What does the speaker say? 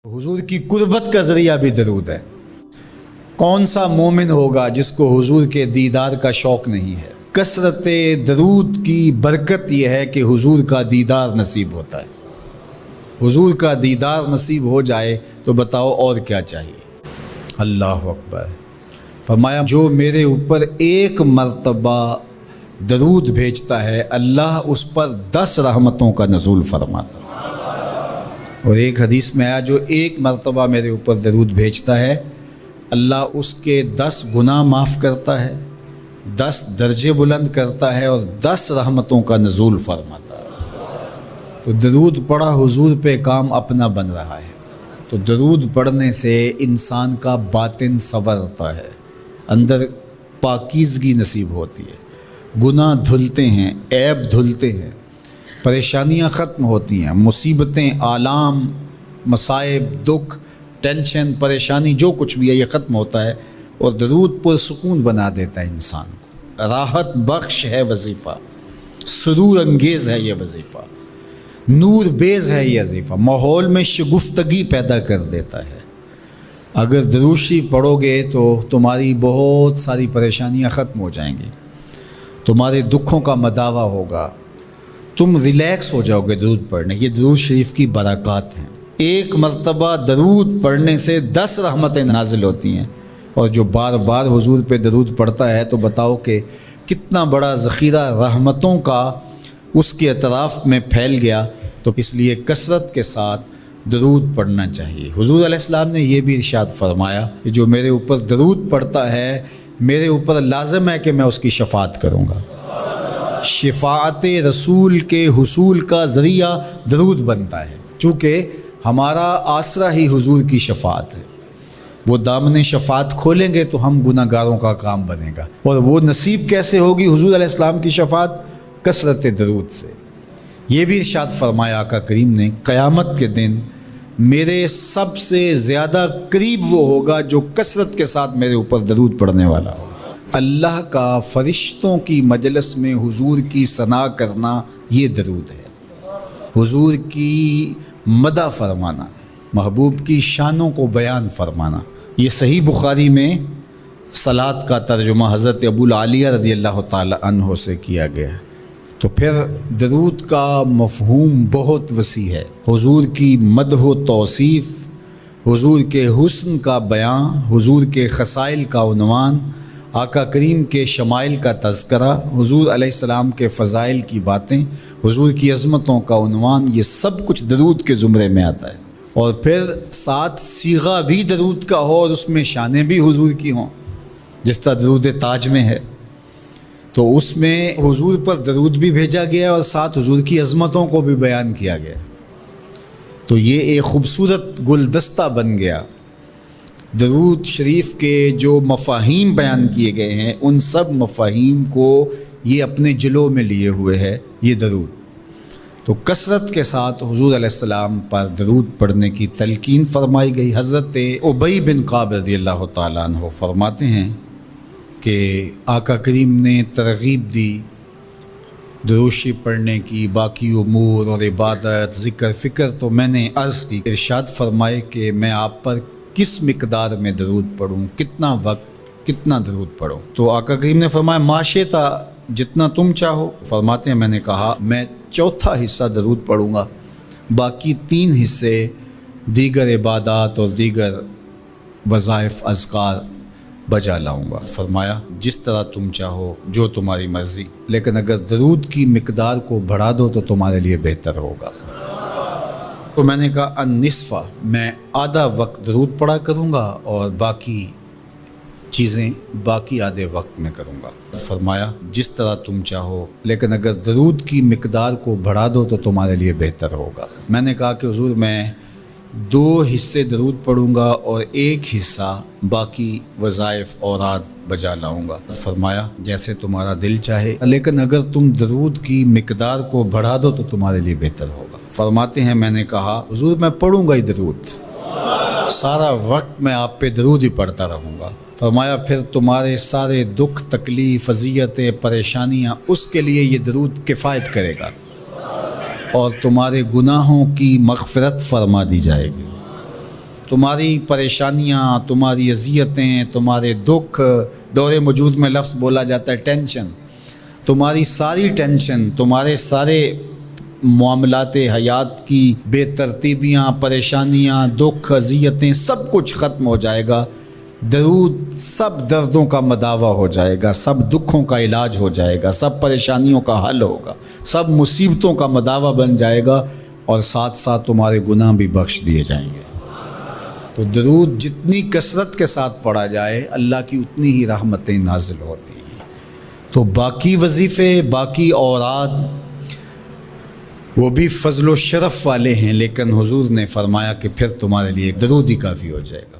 हुजूर की कुर्बत का ज़रिया भी दरूद है। कौन सा मोमिन होगा जिसको हुजूर के दीदार का शौक़ नहीं है। कसरत दरूद की बरकत यह है कि हुजूर का दीदार नसीब होता है। हुजूर का दीदार नसीब हो जाए तो बताओ और क्या चाहिए। अल्लाह अकबर। फरमाया जो मेरे ऊपर एक मर्तबा दरूद भेजता है अल्लाह उस पर 10 रहमतों का नज़ूल फरमाता है। और एक हदीस में आया जो एक मर्तबा मेरे ऊपर दरूद भेजता है अल्लाह उसके 10 गुनाह माफ़ करता है, 10 दर्जे बुलंद करता है और 10 रहमतों का नज़ूल फरमाता है। तो दरूद पढ़ा हुजूर पे काम अपना बन रहा है। तो दरूद पढ़ने से इंसान का बातिन संवरता है, अंदर पाकीज़गी नसीब होती है, गुनाह धुलते हैं, ऐब धुलते हैं, परेशानियां ख़त्म होती हैं, मुसीबतें, आलाम, मसाइब, दुख, टेंशन, परेशानी जो कुछ भी है ये ख़त्म होता है। और दरूद पुरसुकून बना देता है इंसान को। राहत बख्श है वजीफ़ा, सुरूर अंगेज़ है ये वजीफ़ा, नूर बेज़ है ये वजीफ़ा, माहौल में शगुफ्तगी पैदा कर देता है। अगर दरूद शरीफ पढ़ोगे तो तुम्हारी बहुत सारी परेशानियां ख़त्म हो जाएंगी, तुम्हारे दुखों का मदावा होगा, तुम रिलैक्स हो जाओगे दरूद पढ़ने। ये दरूद शरीफ की बरक़ात हैं। एक मर्तबा दरूद पढ़ने से 10 रहमतें नाजिल होती हैं। और जो बार बार हुजूर पे दरूद पढ़ता है तो बताओ कि कितना बड़ा ज़ख़ीरा रहमतों का उसके अतराफ़ में फैल गया। तो इसलिए कसरत के साथ दरूद पढ़ना चाहिए। हुजूर अलैहिस्सलाम ने यह भी इरशाद फरमाया कि जो मेरे ऊपर दरूद पढ़ता है मेरे ऊपर लाज़िम है कि मैं उसकी शफ़ाअत करूँगा। शफ़ाअत रसूल के हुसूल का ज़रिया दरूद बनता है, चूँकि हमारा आसरा ही हुजूर की शफ़ाअत है। वो दामन शफ़ाअत खोलेंगे तो हम गुनाहगारों का काम बनेगा। और वो नसीब कैसे होगी हुजूर अलैहिस्सलाम की शफ़ाअत? कसरत दरूद से। ये भी इरशाद फरमाया आका करीम ने, क़यामत के दिन मेरे सबसे ज़्यादा करीब वो होगा जो कसरत के साथ मेरे ऊपर दरूद पढ़ने वाला हो। अल्लाह का फ़रिश्तों की मजलिस में हुजूर की सना करना ये दरूद है। हुजूर की मदह फरमाना, महबूब की शानों को बयान फरमाना। ये सही बुखारी में सलात का तर्जुमा हज़रत अबूल आलिया रज़ियल्लाहु ताला अन्हो से किया गया है। तो फिर दरूद का मफ़हूम बहुत वसी है। हुजूर की मदह व तौसीफ़, हुजूर के हुस्न का बयान, हुजूर के ख़साइल का उन्वान, आका करीम के शमाइल का तज़करा, हुजूर अलैहिस्सलाम के फ़ज़ाइल की बातें, हुजूर की अज़मतों का उन्वान, ये सब कुछ दरूद के ज़ुमरे में आता है। और फिर साथ सीगा भी दरूद का हो और उसमें शानें भी हुजूर की हों, जिस तरह दरूद ताज में है। तो उसमें हुजूर पर दरूद भी भेजा गया और साथ हुजूर की अज़मतों को भी बयान किया गया। तो ये एक ख़ूबसूरत गुलदस्ता बन गया। दरूद शरीफ के जो मफ़ाहीम बयान किए गए हैं उन सब मफ़ाहीम को ये अपने जिलो में लिए हुए है ये दरूद। तो कसरत के साथ हुजूर अलैहिस्सलाम पर दरूद पढ़ने की तलकीन फरमाई गई। हज़रत उबई बिन काब रज़ियल्लाहु ताला अन्हु फरमाते हैं कि आका करीम ने तरग़ीब दी दरूद शरीफ पढ़ने की, बाकी उमूर और इबादत, ज़िक्र, फ़िक्र। तो मैंने अर्ज़ की, इरशाद फरमाए कि मैं आप पर किस मिक़दार में दरूद पढ़ूँ, कितना वक्त, कितना दरूद पढ़ूँ। तो आका करीम ने फरमाया माशेता, जितना तुम चाहो। फरमाते हैं मैंने कहा मैं 4था हिस्सा दरूद पढ़ूँगा, बाकी 3 हिस्से दीगर इबादत और दीगर वज़ाइफ़ अज़कार बजा लाऊँगा। फरमाया जिस तरह तुम चाहो, जो तुम्हारी मर्ज़ी, लेकिन अगर दरूद की मिक़दार को बढ़ा दो तो तुम्हारे लिए बेहतर होगा। तो मैंने कहा अन्निस्फ़ा, मैं आधा वक्त दरूद पढ़ा करूँगा और बाकी चीज़ें बाकी आधे वक्त में करूँगा। फरमाया जिस तरह तुम चाहो, लेकिन अगर दरूद की मिक़दार को बढ़ा दो तो तुम्हारे लिए बेहतर होगा। मैंने कहा कि हुज़ूर मैं 2 हिस्से दरूद पढ़ूँगा और 1 हिस्सा बाकी वज़ाइफ़ औरात बजा लाऊँगा। फरमाया जैसे तुम्हारा दिल चाहे, लेकिन अगर तुम दरूद की मिक़दार को बढ़ा दो तो तुम्हारे लिए बेहतर होगा। फरमाते हैं मैंने कहा हुज़ूर मैं पढ़ूँगा ही दरूद, सारा वक्त मैं आप पे दरूद ही पढ़ता रहूँगा। फरमाया फिर तुम्हारे सारे दुख, तकलीफ़, अज़ियतें, परेशानियाँ, उसके लिए ये दरूद किफ़ायत करेगा और तुम्हारे गुनाहों की मग़फ़िरत फरमा दी जाएगी। تمہاری پریشانیاں، تمہاری اذیتیں، تمہارے دکھ، دور موجود میں لفظ بولا جاتا ہے ٹینشن، تمہاری ساری ٹینشن، تمہارے سارے معاملات حیات کی بے ترتیبیاں، پریشانیاں، دکھ، اذیتیں، سب کچھ ختم ہو جائے گا۔ درود سب دردوں کا مداوع ہو جائے گا، سب دکھوں کا علاج ہو جائے گا، سب پریشانیوں کا حل ہوگا، سب مصیبتوں کا مداوع بن جائے گا، اور ساتھ ساتھ تمہارے گناہ بھی بخش دیے جائیں گے۔ تو درود جتنی کثرت کے ساتھ پڑھا جائے اللہ کی اتنی ہی رحمتیں نازل ہوتی ہیں۔ تو باقی وظیفے، باقی اوراد وہ بھی فضل و شرف والے ہیں، لیکن حضور نے فرمایا کہ پھر تمہارے لیے ایک درود ہی کافی ہو جائے گا۔